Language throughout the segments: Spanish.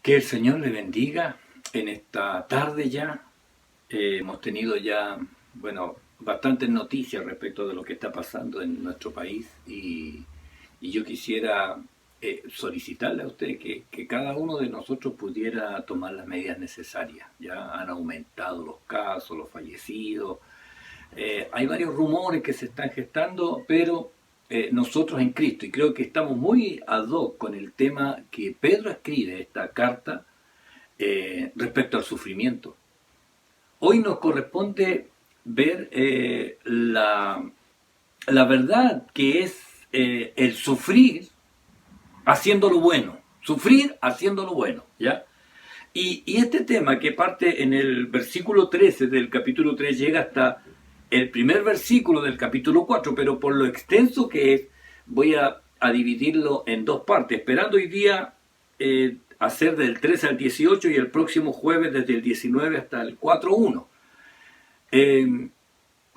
Que el Señor le bendiga en esta tarde ya. Hemos tenido ya, bueno, bastantes noticias respecto de lo que está pasando en nuestro país y yo quisiera solicitarle a usted que cada uno de nosotros pudiera tomar las medidas necesarias. Ya han aumentado los casos, los fallecidos. Hay varios rumores que se están gestando, pero nosotros en Cristo, y creo que estamos muy ad hoc con el tema que Pedro escribe esta carta respecto al sufrimiento. Hoy nos corresponde ver la verdad que es el sufrir haciendo lo bueno. Sufrir haciendo lo bueno, ¿ya? Y este tema que parte en el versículo 13 del capítulo 3 llega hasta el primer versículo del capítulo 4, pero por lo extenso que es, voy a dividirlo en dos partes, esperando hoy día hacer del 13 al 18 y el próximo jueves desde el 19 hasta el 4.1.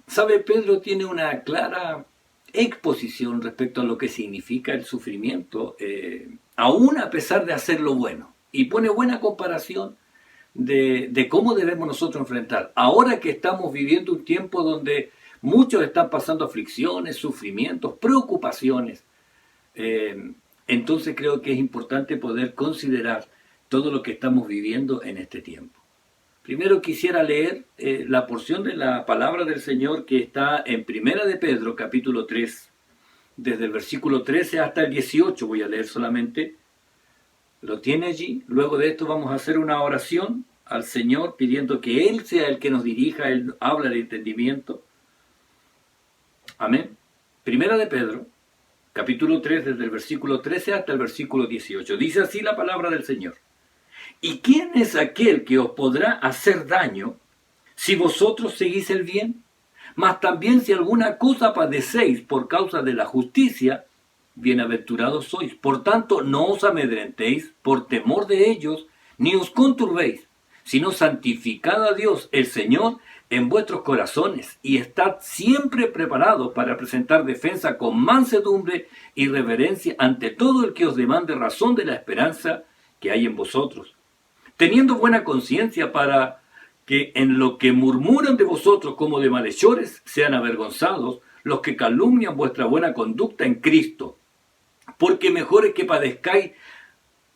¿Sabe? Pedro tiene una clara exposición respecto a lo que significa el sufrimiento, aún a pesar de hacer lo bueno, y pone buena comparación de cómo debemos nosotros enfrentar. Ahora que estamos viviendo un tiempo donde muchos están pasando aflicciones, sufrimientos, preocupaciones, entonces creo que es importante poder considerar todo lo que estamos viviendo en este tiempo. Primero quisiera leer la porción de la palabra del Señor que está en Primera de Pedro, capítulo 3, desde el versículo 13 hasta el 18, voy a leer solamente. Lo tiene allí. Luego de esto vamos a hacer una oración al Señor pidiendo que Él sea el que nos dirija, Él habla de entendimiento. Amén. Primera de Pedro, capítulo 3, desde el versículo 13 hasta el versículo 18. Dice así la palabra del Señor. ¿Y quién es aquel que os podrá hacer daño si vosotros seguís el bien? Mas también si alguna cosa padecéis por causa de la justicia, bienaventurados sois. Por tanto, no os amedrentéis por temor de ellos, ni os conturbéis, sino santificad a Dios el Señor en vuestros corazones, y estad siempre preparados para presentar defensa con mansedumbre y reverencia ante todo el que os demande razón de la esperanza que hay en vosotros, teniendo buena conciencia para que en lo que murmuran de vosotros como de malhechores sean avergonzados los que calumnian vuestra buena conducta en Cristo. Porque mejor es que padezcáis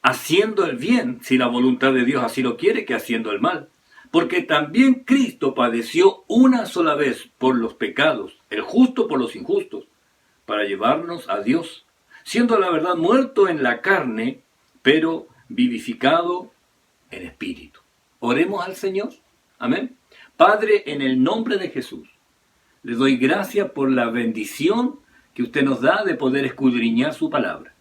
haciendo el bien, si la voluntad de Dios así lo quiere, que haciendo el mal. Porque también Cristo padeció una sola vez por los pecados, el justo por los injustos, para llevarnos a Dios, siendo la verdad muerto en la carne, pero vivificado en espíritu. Oremos al Señor. Amén. Padre, en el nombre de Jesús, le doy gracias por la bendición que usted nos da de poder escudriñar su palabra.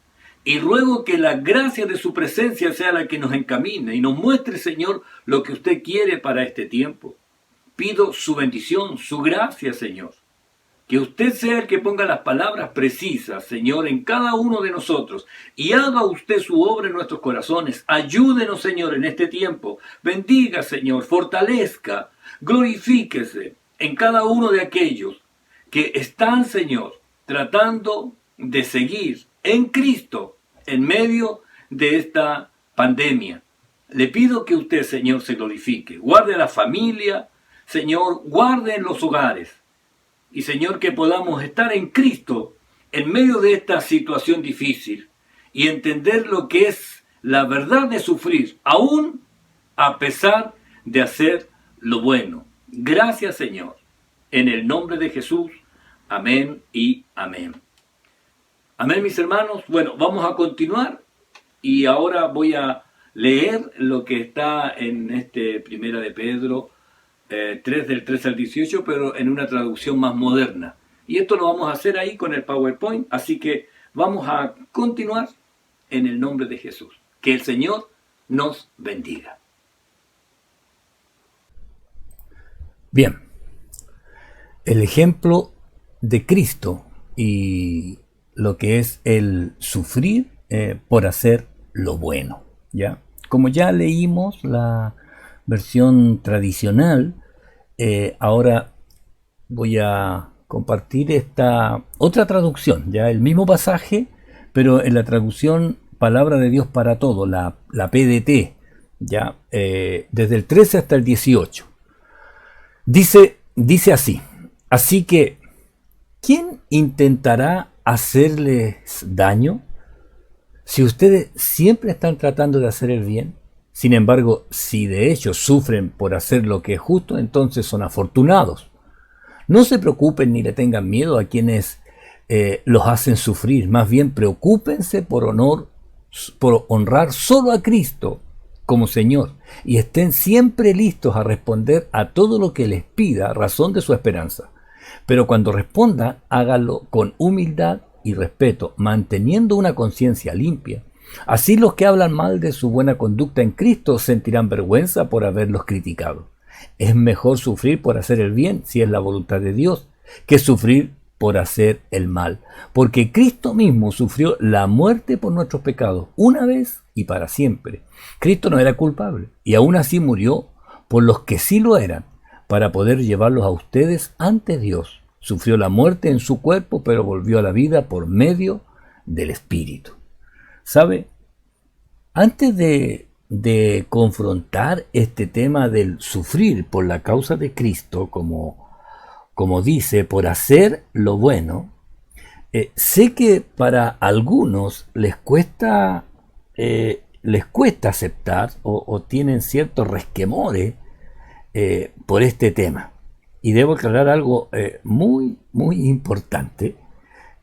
Y ruego que la gracia de su presencia sea la que nos encamine y nos muestre, Señor, lo que usted quiere para este tiempo. Pido su bendición, su gracia, Señor. Que usted sea el que ponga las palabras precisas, Señor, en cada uno de nosotros. Y haga usted su obra en nuestros corazones. Ayúdenos, Señor, en este tiempo. Bendiga, Señor, fortalezca, glorifíquese en cada uno de aquellos que están, Señor, tratando de seguir en Cristo en medio de esta pandemia. Le pido que usted, Señor, se glorifique. Guarde a la familia, Señor, guarde en los hogares. Y, Señor, que podamos estar en Cristo en medio de esta situación difícil y entender lo que es la verdad de sufrir, aún a pesar de hacer lo bueno. Gracias, Señor. En el nombre de Jesús. Amén y amén. Amén, mis hermanos. Bueno, vamos a continuar y ahora voy a leer lo que está en Primera de Pedro 3 del 13 al 18, pero en una traducción más moderna. Y esto lo vamos a hacer ahí con el PowerPoint, así que vamos a continuar en el nombre de Jesús. Que el Señor nos bendiga. Bien, el ejemplo de Cristo y lo que es el sufrir por hacer lo bueno, ¿ya? Como ya leímos la versión tradicional, ahora voy a compartir esta otra traducción, ya el mismo pasaje, pero en la traducción Palabra de Dios para Todo, la PDT, ya, desde el 13 hasta el 18. Dice así: así que, ¿quién intentará hacerles daño si ustedes siempre están tratando de hacer el bien? Sin embargo, si de hecho sufren por hacer lo que es justo, entonces son afortunados. No se preocupen ni le tengan miedo a quienes los hacen sufrir. Más bien preocúpense por honrar solo a Cristo como Señor, y estén siempre listos a responder a todo lo que les pida a razón de su esperanza. Pero cuando respondan, háganlo con humildad y respeto, manteniendo una conciencia limpia. Así los que hablan mal de su buena conducta en Cristo sentirán vergüenza por haberlos criticado. Es mejor sufrir por hacer el bien, si es la voluntad de Dios, que sufrir por hacer el mal, porque Cristo mismo sufrió la muerte por nuestros pecados, una vez y para siempre. Cristo no era culpable, y aún así murió por los que sí lo eran, para poder llevarlos a ustedes ante Dios. Sufrió la muerte en su cuerpo, pero volvió a la vida por medio del Espíritu. ¿Sabe? Antes de confrontar este tema del sufrir por la causa de Cristo, como dice, por hacer lo bueno, sé que para algunos les cuesta aceptar o tienen ciertos resquemores por este tema. Y debo aclarar algo muy, muy importante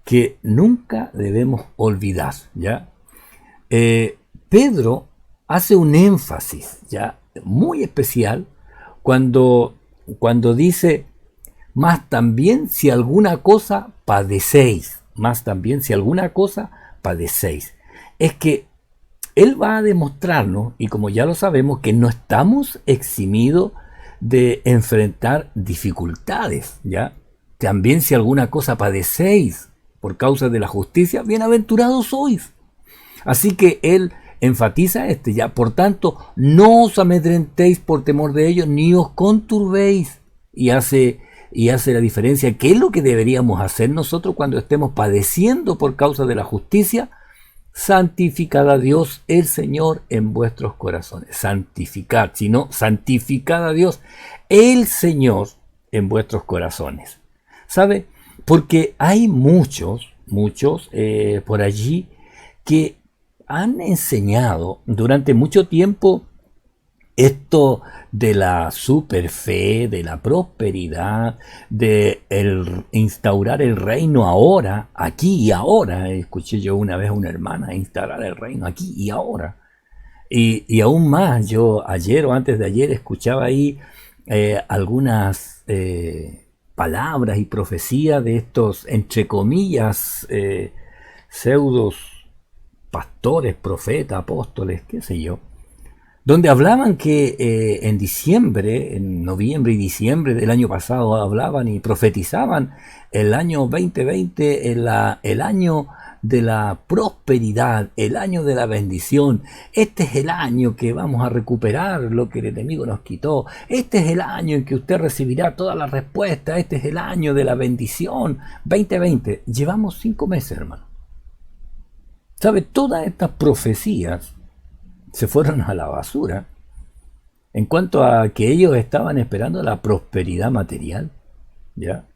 que nunca debemos olvidar, ¿ya? Pedro hace un énfasis, ¿ya?, muy especial cuando dice: más también si alguna cosa padecéis, más también si alguna cosa padecéis. Es que él va a demostrarnos, y como ya lo sabemos, que no estamos eximidos de enfrentar dificultades, ¿ya? También si alguna cosa padecéis por causa de la justicia, bienaventurados sois. Así que él enfatiza ya: por tanto, no os amedrentéis por temor de ellos, ni os conturbéis. Y hace la diferencia. ¿Qué es lo que deberíamos hacer nosotros cuando estemos padeciendo por causa de la justicia? Santificad a Dios el Señor en vuestros corazones. Santificad, sino santificad a Dios el Señor en vuestros corazones. ¿Sabe? Porque hay muchos por allí que han enseñado durante mucho tiempo esto de la superfe, de la prosperidad, de instaurar el reino ahora, aquí y ahora. Escuché yo una vez a una hermana: instaurar el reino aquí y ahora. Y aún más, yo ayer o antes de ayer escuchaba ahí algunas palabras y profecías de estos, entre comillas, pseudos pastores, profetas, apóstoles, qué sé yo, donde hablaban que en noviembre y diciembre del año pasado, hablaban y profetizaban el año 2020, el año de la prosperidad, el año de la bendición. Este es el año que vamos a recuperar lo que el enemigo nos quitó. Este es el año en que usted recibirá todas las respuestas. Este es el año de la bendición. 2020. Llevamos 5 meses, hermano. ¿Sabe? Todas estas profecías se fueron a la basura en cuanto a que ellos estaban esperando la prosperidad material, ¿ya?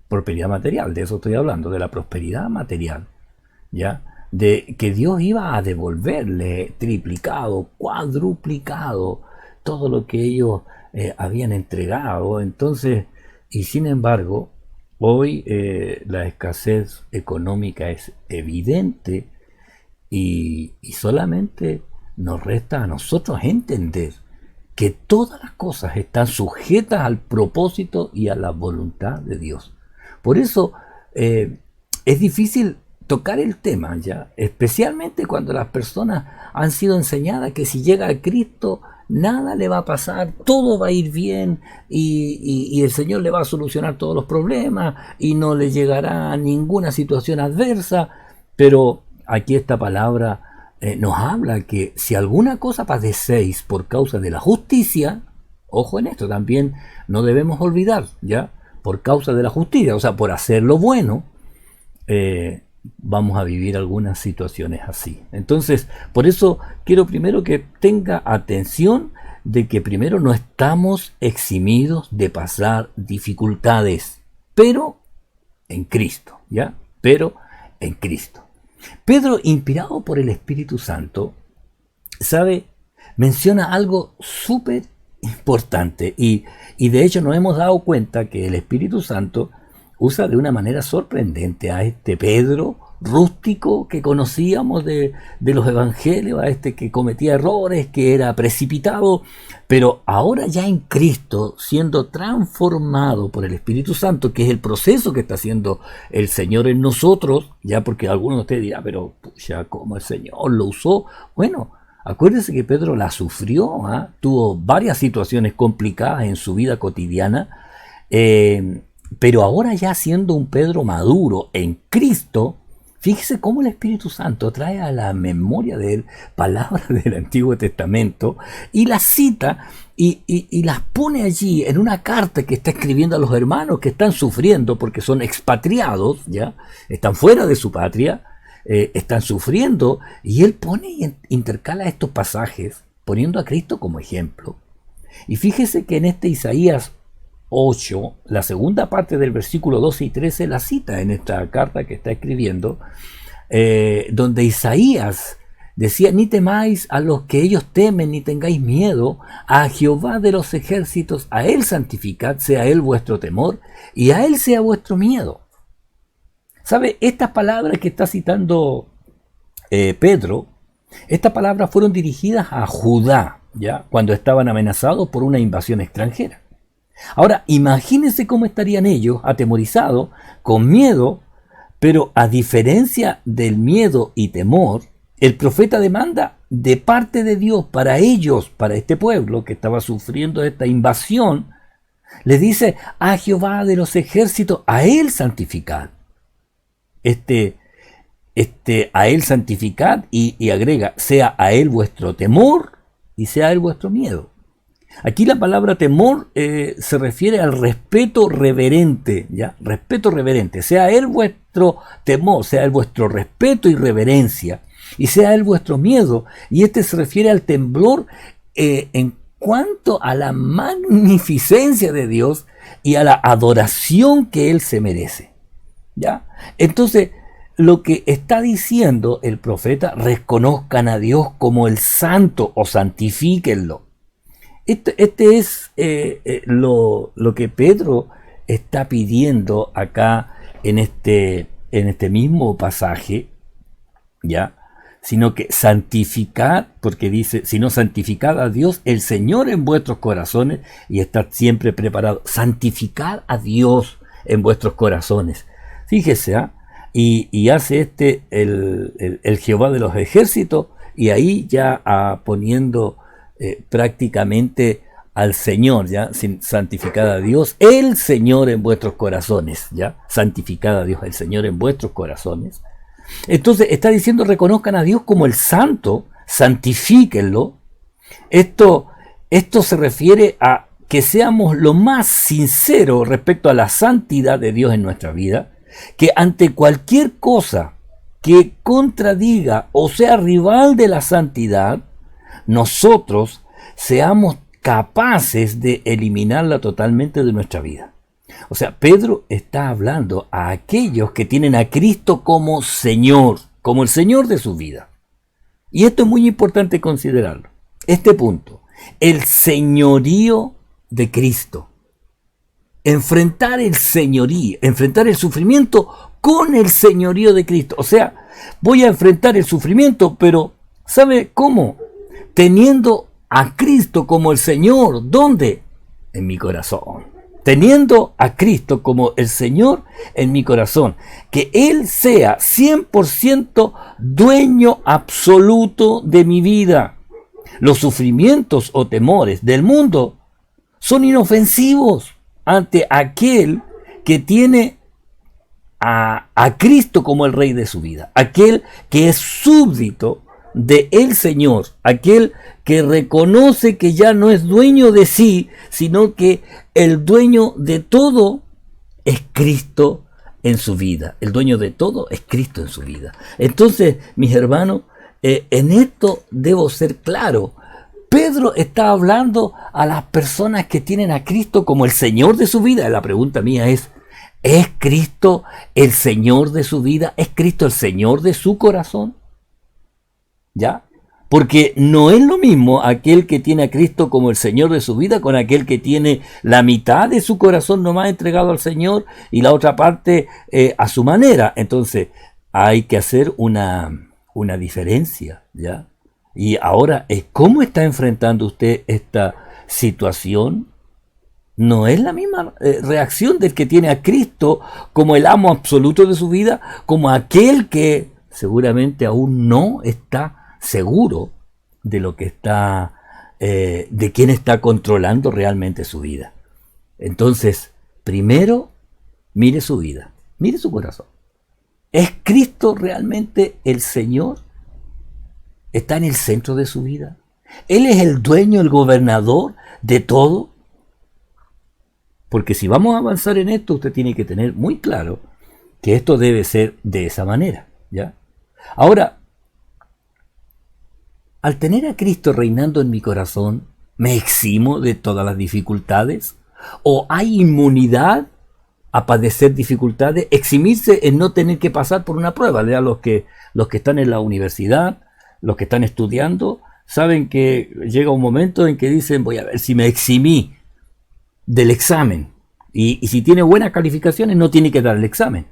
Prosperidad material, de eso estoy hablando, de la prosperidad material, ¿ya? De que Dios iba a devolverle triplicado, cuadruplicado todo lo que ellos habían entregado. Entonces, y sin embargo, hoy la escasez económica es evidente, y solamente nos resta a nosotros entender que todas las cosas están sujetas al propósito y a la voluntad de Dios. Por eso es difícil tocar el tema, ya, especialmente cuando las personas han sido enseñadas que si llega a Cristo nada le va a pasar, todo va a ir bien y el Señor le va a solucionar todos los problemas y no le llegará ninguna situación adversa. Pero aquí esta palabra nos habla que si alguna cosa padecéis por causa de la justicia, ojo en esto, también no debemos olvidar, ¿ya? Por causa de la justicia, o sea, por hacer lo bueno, vamos a vivir algunas situaciones así. Entonces, por eso quiero primero que tenga atención de que primero no estamos eximidos de pasar dificultades, pero en Cristo, ¿ya? Pero en Cristo. Pedro, inspirado por el Espíritu Santo, ¿sabe? Menciona algo súper importante y de hecho nos hemos dado cuenta que el Espíritu Santo usa de una manera sorprendente a este Pedro rústico que conocíamos de los evangelios, a este que cometía errores, que era precipitado, pero ahora ya en Cristo, siendo transformado por el Espíritu Santo, que es el proceso que está haciendo el Señor en nosotros, ya porque algunos de ustedes dirán, pero pucha, ¿cómo el Señor lo usó? Bueno, acuérdense que Pedro la sufrió, tuvo varias situaciones complicadas en su vida cotidiana, pero ahora ya siendo un Pedro maduro en Cristo, fíjese cómo el Espíritu Santo trae a la memoria de él palabras del Antiguo Testamento y las cita y las pone allí en una carta que está escribiendo a los hermanos que están sufriendo porque son expatriados, ya están fuera de su patria, están sufriendo, y él pone y intercala estos pasajes poniendo a Cristo como ejemplo. Y fíjese que en este Isaías 8, la segunda parte del versículo 12 y 13 la cita en esta carta que está escribiendo, donde Isaías decía: ni temáis a los que ellos temen, ni tengáis miedo, a Jehová de los ejércitos, a él santificad, sea él vuestro temor, y a él sea vuestro miedo. ¿Sabe? Estas palabras que está citando Pedro, estas palabras fueron dirigidas a Judá, ¿ya? Cuando estaban amenazados por una invasión extranjera. Ahora, imagínense cómo estarían ellos, atemorizados, con miedo, pero a diferencia del miedo y temor, el profeta demanda de parte de Dios para ellos, para este pueblo que estaba sufriendo esta invasión, les dice: a Jehová de los ejércitos, a él santificad. A él santificad y agrega: sea a él vuestro temor y sea a él vuestro miedo. Aquí la palabra temor se refiere al respeto reverente, ¿ya? Respeto reverente. Sea él vuestro temor, sea él vuestro respeto y reverencia, y sea él vuestro miedo. Y se refiere al temblor en cuanto a la magnificencia de Dios y a la adoración que él se merece, ¿ya? Entonces, lo que está diciendo el profeta: reconozcan a Dios como el santo o santifíquenlo. Este es lo que Pedro está pidiendo acá en este mismo pasaje, ¿ya? Sino que santificad, porque dice: sino santificad a Dios, el Señor, en vuestros corazones, y estad siempre preparados. Santificad a Dios en vuestros corazones. Fíjese, y hace el Jehová de los ejércitos, y ahí ya poniendo prácticamente al Señor, ya, santificad a Dios, el Señor en vuestros corazones, ya, santificad a Dios, el Señor en vuestros corazones. Entonces está diciendo: reconozcan a Dios como el santo, santifíquenlo. Esto se refiere a que seamos lo más sinceros respecto a la santidad de Dios en nuestra vida, que ante cualquier cosa que contradiga o sea rival de la santidad, nosotros seamos capaces de eliminarla totalmente de nuestra vida. O sea, Pedro está hablando a aquellos que tienen a Cristo como Señor, como el Señor de su vida. Y esto es muy importante considerarlo. Este punto, el señorío de Cristo. Enfrentar el señorío, enfrentar el sufrimiento con el señorío de Cristo. O sea, voy a enfrentar el sufrimiento, pero ¿sabe cómo? Teniendo a Cristo como el Señor. ¿Dónde? En mi corazón. Teniendo a Cristo como el Señor en mi corazón. Que Él sea 100% dueño absoluto de mi vida. Los sufrimientos o temores del mundo son inofensivos ante aquel que tiene a Cristo como el Rey de su vida. Aquel que es súbdito de el Señor, aquel que reconoce que ya no es dueño de sí, sino que el dueño de todo es Cristo en su vida. El dueño de todo es Cristo en su vida. Entonces, mis hermanos, en esto debo ser claro. Pedro está hablando a las personas que tienen a Cristo como el Señor de su vida. La pregunta mía ¿es Cristo el Señor de su vida? ¿Es Cristo el Señor de su corazón? ¿Ya? Porque no es lo mismo aquel que tiene a Cristo como el Señor de su vida con aquel que tiene la mitad de su corazón nomás entregado al Señor y la otra parte a su manera. Entonces hay que hacer una diferencia, ¿ya? Y ahora, ¿cómo está enfrentando usted esta situación? No es la misma reacción del que tiene a Cristo como el amo absoluto de su vida, como aquel que seguramente aún no está seguro de lo que está, de quién está controlando realmente su vida. Entonces, primero, mire su vida, mire su corazón. ¿Es Cristo realmente el Señor? ¿Está en el centro de su vida? ¿Él es el dueño, el gobernador de todo? Porque si vamos a avanzar en esto, usted tiene que tener muy claro que esto debe ser de esa manera, ¿ya? Ahora, al tener a Cristo reinando en mi corazón, ¿me eximo de todas las dificultades? ¿O hay inmunidad a padecer dificultades? Eximirse en no tener que pasar por una prueba. ¿Ya? Los que están en la universidad, los que están estudiando, saben que llega un momento en que dicen, voy a ver si me eximí del examen. Y si tiene buenas calificaciones, no tiene que dar el examen.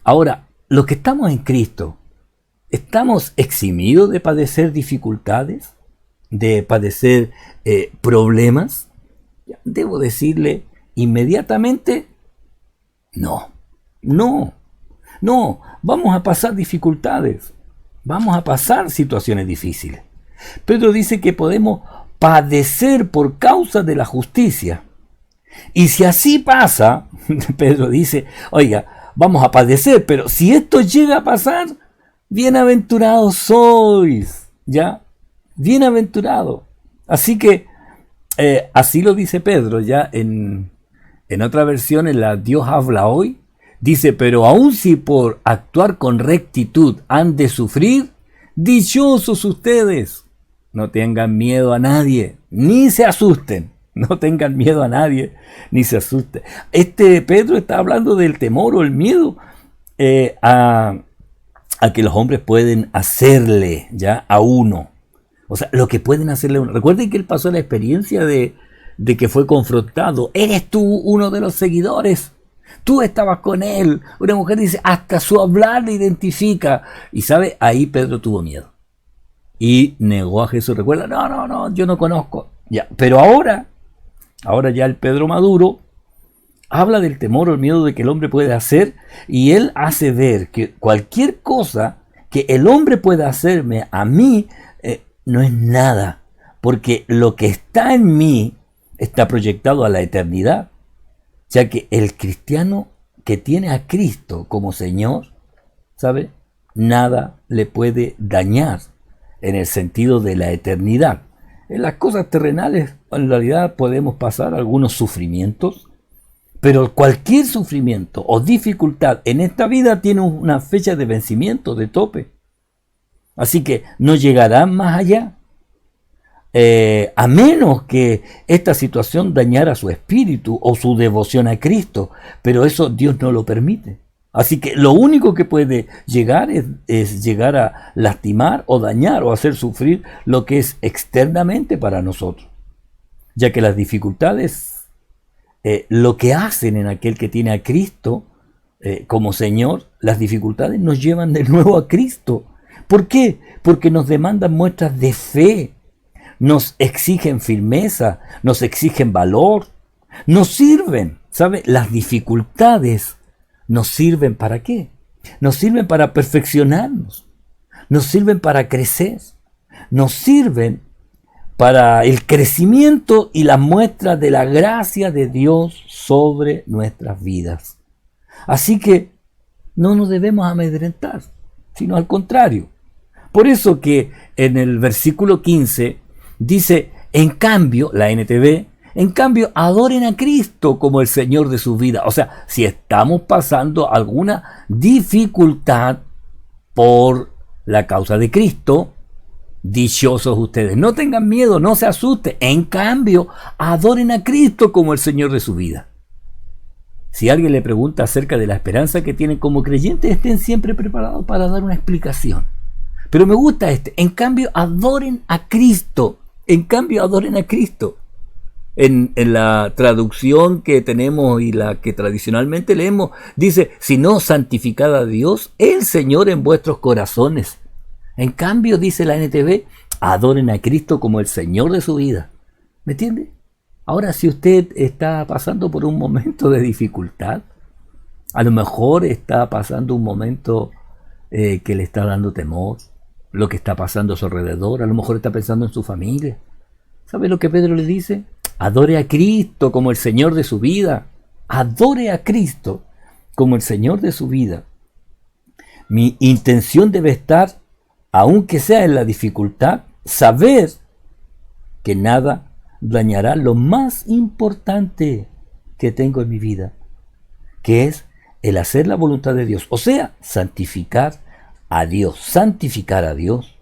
Ahora, los que estamos en Cristo, ¿estamos eximidos de padecer dificultades? ¿De padecer problemas? Debo decirle inmediatamente, no, vamos a pasar dificultades, vamos a pasar situaciones difíciles. Pedro dice que podemos padecer por causa de la justicia. Y si así pasa, Pedro dice, oiga, vamos a padecer, pero si esto llega a pasar, bienaventurados sois, ¿ya? Bienaventurado. Así que, así lo dice Pedro, ya en otra versión, en la Dios habla hoy, dice, pero aun si por actuar con rectitud han de sufrir, dichosos ustedes. No tengan miedo a nadie, ni se asusten. No tengan miedo a nadie, ni se asusten. Pedro está hablando del temor o el miedo a que los hombres pueden hacerle ya a uno. O sea, lo que pueden hacerle a uno. Recuerden que él pasó la experiencia de que fue confrontado. ¿Eres tú uno de los seguidores? Tú estabas con él. Una mujer dice, hasta su hablar le identifica. Y sabe, ahí Pedro tuvo miedo. Y negó a Jesús. Recuerda, no, yo no conozco. Ya, pero ahora ya el Pedro maduro habla del temor o el miedo de que el hombre puede hacer, y él hace ver que cualquier cosa que el hombre pueda hacerme a mí no es nada, porque lo que está en mí está proyectado a la eternidad, ya que el cristiano que tiene a Cristo como Señor, ¿sabe? Nada le puede dañar en el sentido de la eternidad. En las cosas terrenales, en realidad podemos pasar algunos sufrimientos, pero cualquier sufrimiento o dificultad en esta vida tiene una fecha de vencimiento, de tope. Así que no llegarán más allá, a menos que esta situación dañara su espíritu o su devoción a Cristo, pero eso Dios no lo permite. Así que lo único que puede llegar es llegar a lastimar o dañar o hacer sufrir lo que es externamente para nosotros, ya que las dificultades, lo que hacen en aquel que tiene a Cristo como Señor, las dificultades nos llevan de nuevo a Cristo. ¿Por qué? Porque nos demandan muestras de fe, nos exigen firmeza, nos exigen valor, nos sirven, ¿sabe? Las dificultades nos sirven ¿para qué? Nos sirven para perfeccionarnos, nos sirven para crecer, nos sirven para el crecimiento y la muestra de la gracia de Dios sobre nuestras vidas. Así que no nos debemos amedrentar, sino al contrario. Por eso que en el versículo 15 dice, en cambio, la NTV, En cambio, adoren a Cristo como el Señor de su vida. O sea, si estamos pasando alguna dificultad por la causa de Cristo, dichosos ustedes. No tengan miedo, no se asusten. En cambio, adoren a Cristo como el Señor de su vida. Si alguien le pregunta acerca de la esperanza que tienen como creyentes, estén siempre preparados para dar una explicación. Pero me gusta en cambio, adoren a Cristo. En cambio, adoren a Cristo. En la traducción que tenemos y la que tradicionalmente leemos, dice, sino santificad a Dios, el Señor en vuestros corazones. En cambio, dice la NTV, adoren a Cristo como el Señor de su vida. ¿Me entiende? Ahora, si usted está pasando por un momento de dificultad, a lo mejor está pasando un momento que le está dando temor, lo que está pasando a su alrededor, a lo mejor está pensando en su familia. ¿Sabe lo que Pedro le dice? Adore a Cristo como el Señor de su vida. Adore a Cristo como el Señor de su vida. Mi intención debe estar, aunque sea en la dificultad, saber que nada dañará lo más importante que tengo en mi vida, que es el hacer la voluntad de Dios, o sea, santificar a Dios, santificar a Dios.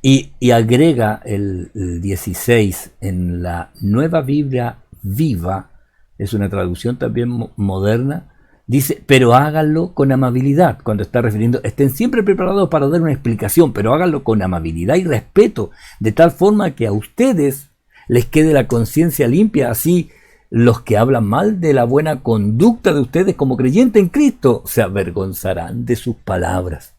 Y agrega el 16 en la Nueva Biblia Viva, es una traducción también moderna, dice, pero háganlo con amabilidad, cuando está refiriendo, estén siempre preparados para dar una explicación, pero háganlo con amabilidad y respeto, de tal forma que a ustedes les quede la conciencia limpia, así los que hablan mal de la buena conducta de ustedes como creyentes en Cristo se avergonzarán de sus palabras,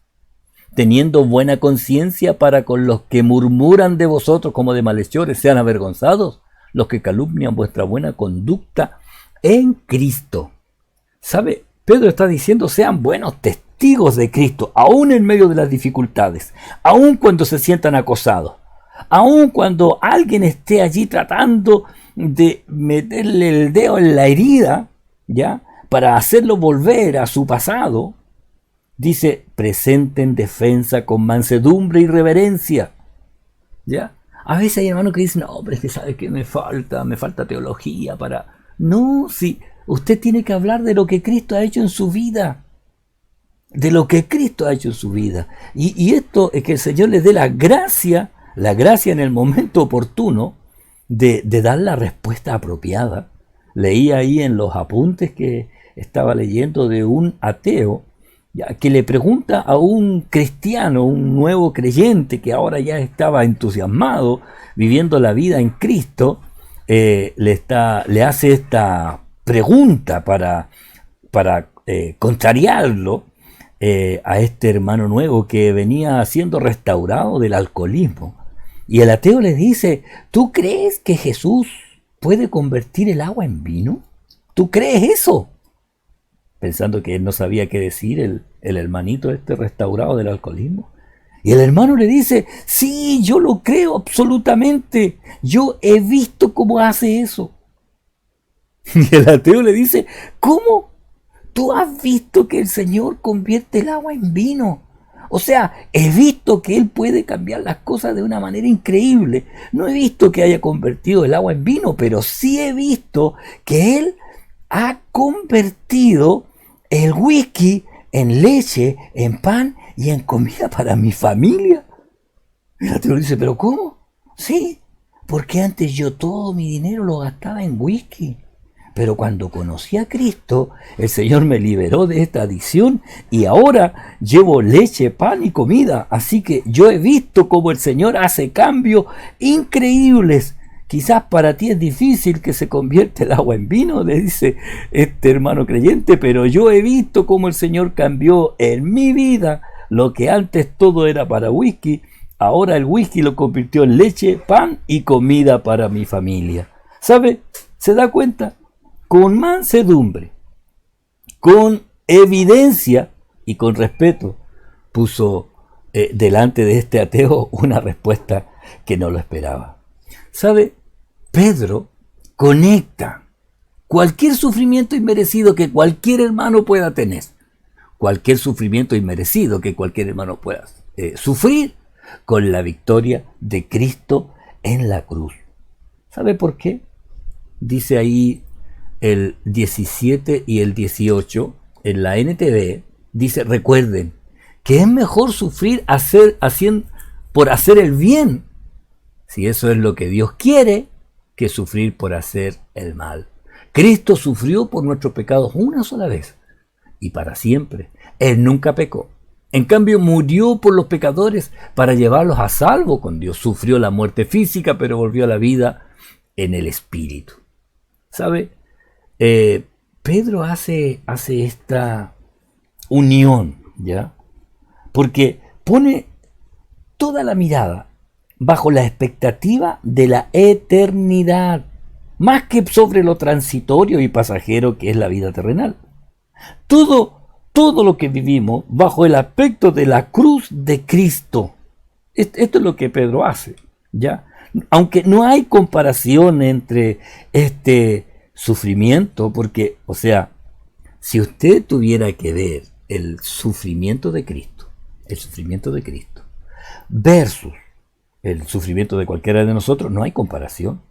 teniendo buena conciencia para con los que murmuran de vosotros como de malhechores, sean avergonzados los que calumnian vuestra buena conducta en Cristo. ¿Sabe? Pedro está diciendo, sean buenos testigos de Cristo, aún en medio de las dificultades, aún cuando se sientan acosados, aun cuando alguien esté allí tratando de meterle el dedo en la herida, ¿ya? Para hacerlo volver a su pasado, dice, presenten defensa con mansedumbre y reverencia, ¿ya? A veces hay hermanos que dicen, no, pero es que sabe que me falta teología para... No, sí, usted tiene que hablar de lo que Cristo ha hecho en su vida, de lo que Cristo ha hecho en su vida. Y esto es que el Señor les dé la gracia en el momento oportuno de dar la respuesta apropiada. Leí ahí en los apuntes que estaba leyendo de un ateo, ya, que le pregunta a un cristiano, un nuevo creyente que ahora ya estaba entusiasmado viviendo la vida en Cristo, le hace esta pregunta para contrariarlo a este hermano nuevo que venía siendo restaurado del alcoholismo. Y el ateo le dice, ¿tú crees que Jesús puede convertir el agua en vino? ¿Tú crees eso? Pensando que él no sabía qué decir, el hermanito este restaurado del alcoholismo. Y el hermano le dice, sí, yo lo creo absolutamente. Yo he visto cómo hace eso. Y el ateo le dice, ¿cómo? ¿Tú has visto que el Señor convierte el agua en vino? O sea, he visto que Él puede cambiar las cosas de una manera increíble. No he visto que haya convertido el agua en vino, pero sí he visto que Él ha convertido el whisky en leche, en pan y en comida para mi familia. Y el ateo dice, ¿pero cómo? Sí, porque antes yo todo mi dinero lo gastaba en whisky. Pero cuando conocí a Cristo, el Señor me liberó de esta adicción y ahora llevo leche, pan y comida. Así que yo he visto cómo el Señor hace cambios increíbles. Quizás para ti es difícil que se convierta el agua en vino, le dice este hermano creyente, pero yo he visto cómo el Señor cambió en mi vida lo que antes todo era para whisky. Ahora el whisky lo convirtió en leche, pan y comida para mi familia. ¿Sabe? ¿Se da cuenta? Con mansedumbre, con evidencia y con respeto, puso delante de este ateo una respuesta que no lo esperaba. ¿Sabe? Pedro conecta cualquier sufrimiento inmerecido que cualquier hermano pueda tener, cualquier sufrimiento inmerecido que cualquier hermano pueda sufrir, con la victoria de Cristo en la cruz. ¿Sabe por qué? dice ahí el 17 y el 18, en la NTV, dice, recuerden que es mejor sufrir por hacer el bien, si eso es lo que Dios quiere, que sufrir por hacer el mal. Cristo sufrió por nuestros pecados una sola vez y para siempre. Él nunca pecó. En cambio, murió por los pecadores para llevarlos a salvo con Dios. Sufrió la muerte física, pero volvió a la vida en el espíritu. ¿Sabe? Pedro hace esta unión, ¿ya? Porque pone toda la mirada bajo la expectativa de la eternidad, más que sobre lo transitorio y pasajero que es la vida terrenal. Todo lo que vivimos bajo el aspecto de la cruz de Cristo. Esto es lo que Pedro hace, ¿ya? Aunque no hay comparación entre este sufrimiento, porque, o sea, si usted tuviera que ver el sufrimiento de Cristo versus el sufrimiento de cualquiera de nosotros, no hay comparación.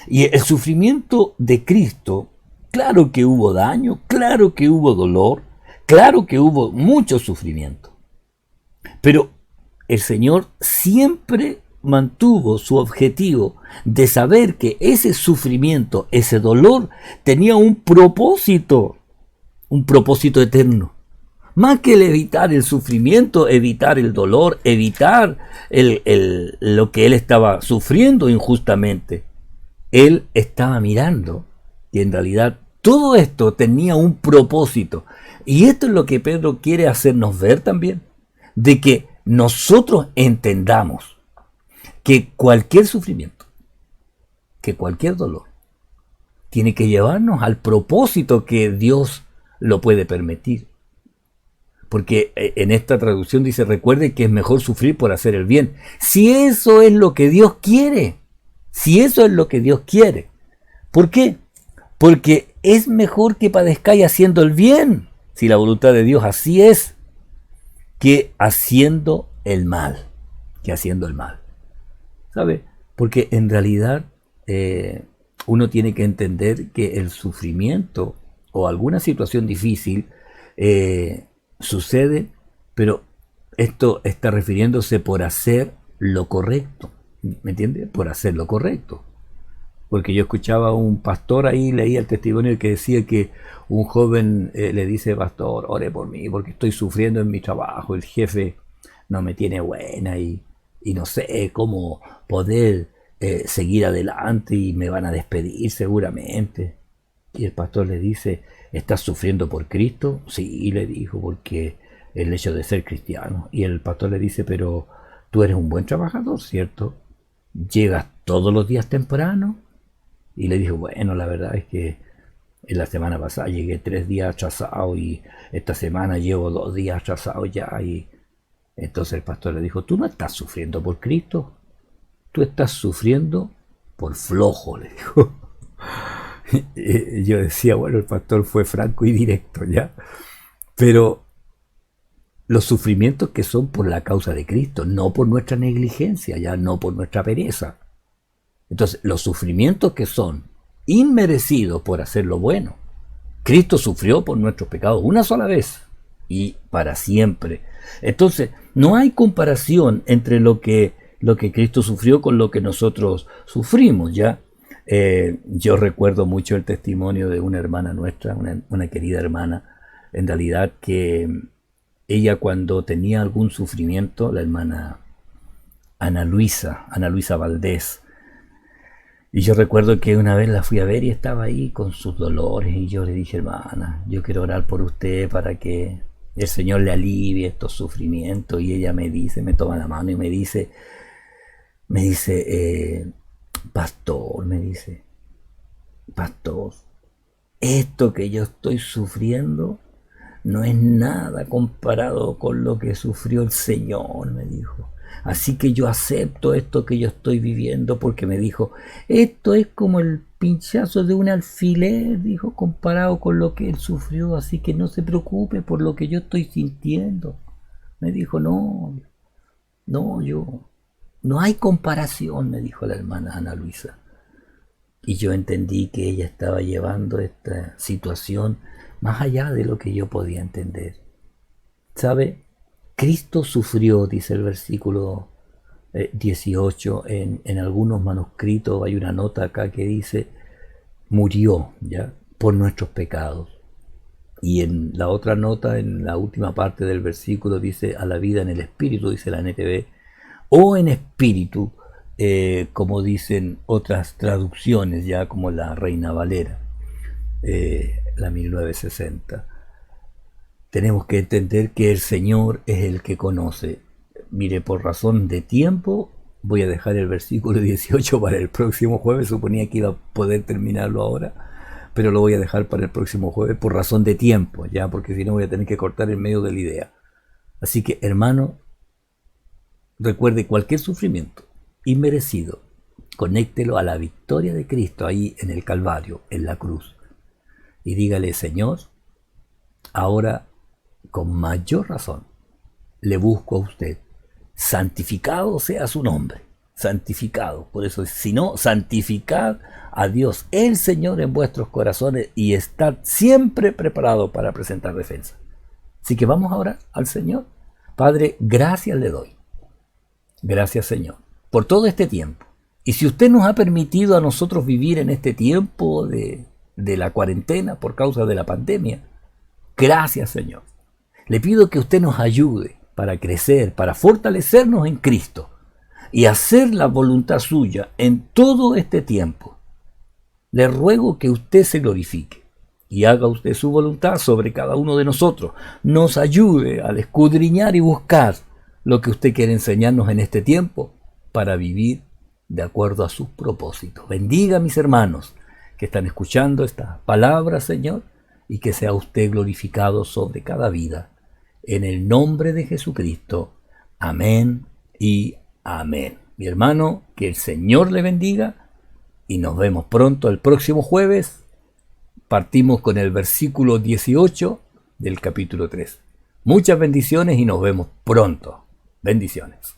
Y el sufrimiento de Cristo, claro que hubo daño, claro que hubo dolor, claro que hubo mucho sufrimiento. Pero el Señor siempre mantuvo su objetivo de saber que ese sufrimiento, ese dolor, tenía un propósito eterno. Más que el evitar el sufrimiento, evitar el dolor, evitar lo que él estaba sufriendo injustamente. Él estaba mirando y en realidad todo esto tenía un propósito. Y esto es lo que Pedro quiere hacernos ver también, de que nosotros entendamos que cualquier sufrimiento, que cualquier dolor, tiene que llevarnos al propósito que Dios lo puede permitir. Porque en esta traducción dice, recuerde que es mejor sufrir por hacer el bien. Si eso es lo que Dios quiere, ¿Por qué? Porque es mejor que padezcáis haciendo el bien, si la voluntad de Dios así es, que haciendo el mal. ¿Sabe? Porque en realidad uno tiene que entender que el sufrimiento o alguna situación difícil sucede, pero esto está refiriéndose por hacer lo correcto. ¿Me entiende? Por hacer lo correcto. Porque yo escuchaba a un pastor ahí, leía el testimonio que decía que un joven le dice, pastor, ore por mí porque estoy sufriendo en mi trabajo, el jefe no me tiene buena y no sé cómo poder seguir adelante y me van a despedir seguramente. Y el pastor le dice, ¿estás sufriendo por Cristo? Sí, le dijo, porque el hecho de ser cristiano. Y el pastor le dice, pero tú eres un buen trabajador, ¿cierto? ¿Llegas todos los días temprano? Y le dijo, bueno, la verdad es que en la semana pasada llegué 3 días atrasado y esta semana llevo 2 días atrasado ya. Y entonces el pastor le dijo, tú no estás sufriendo por Cristo, tú estás sufriendo por flojo, le dijo. Yo decía, bueno, el pastor fue franco y directo, ¿ya? Pero los sufrimientos que son por la causa de Cristo, no por nuestra negligencia, ya no por nuestra pereza. Entonces, los sufrimientos que son inmerecidos por hacer lo bueno, Cristo sufrió por nuestros pecados una sola vez y para siempre. Entonces, no hay comparación entre lo que Cristo sufrió con lo que nosotros sufrimos, ¿ya? Yo recuerdo mucho el testimonio de una hermana nuestra, una querida hermana, en realidad que ella cuando tenía algún sufrimiento, la hermana Ana Luisa Valdés, y yo recuerdo que una vez la fui a ver y estaba ahí con sus dolores y yo le dije, hermana, yo quiero orar por usted para que el Señor le alivie estos sufrimientos. Y ella me toma la mano y me dice, pastor, esto que yo estoy sufriendo no es nada comparado con lo que sufrió el Señor, me dijo. Así que yo acepto esto que yo estoy viviendo, porque me dijo, esto es como el pinchazo de un alfiler, dijo, comparado con lo que él sufrió, así que no se preocupe por lo que yo estoy sintiendo. Me dijo, no, no hay comparación, me dijo la hermana Ana Luisa. Y yo entendí que ella estaba llevando esta situación más allá de lo que yo podía entender. ¿Sabe? Cristo sufrió, dice el versículo 18, en algunos manuscritos hay una nota acá que dice, murió, ¿ya? Por nuestros pecados. Y en la otra nota, en la última parte del versículo, dice, a la vida en el espíritu, dice la NTV, o en espíritu, como dicen otras traducciones, ya como la Reina Valera, la 1960. Tenemos que entender que el Señor es el que conoce. Mire, por razón de tiempo, voy a dejar el versículo 18 para el próximo jueves. Suponía que iba a poder terminarlo ahora, pero lo voy a dejar para el próximo jueves por razón de tiempo, ya, porque si no voy a tener que cortar en medio de la idea. Así que, hermano, recuerde cualquier sufrimiento inmerecido, conéctelo a la victoria de Cristo ahí en el Calvario, en la cruz. Y dígale, Señor, ahora con mayor razón le busco a usted. Santificado sea su nombre. Santificado. Por eso, si no, santificad a Dios, el Señor, en vuestros corazones y estad siempre preparado para presentar defensa. Así que vamos ahora al Señor. Padre, gracias le doy. Gracias, Señor, por todo este tiempo. Y si usted nos ha permitido a nosotros vivir en este tiempo de la cuarentena por causa de la pandemia, gracias, Señor. Le pido que usted nos ayude para crecer, para fortalecernos en Cristo y hacer la voluntad suya en todo este tiempo. Le ruego que usted se glorifique y haga usted su voluntad sobre cada uno de nosotros. Nos ayude a escudriñar y buscar lo que usted quiere enseñarnos en este tiempo para vivir de acuerdo a sus propósitos. Bendiga a mis hermanos que están escuchando esta palabra, Señor, y que sea usted glorificado sobre cada vida. En el nombre de Jesucristo. Amén y amén. Mi hermano, que el Señor le bendiga y nos vemos pronto el próximo jueves. Partimos con el versículo 18 del capítulo 3. Muchas bendiciones y nos vemos pronto. Bendiciones.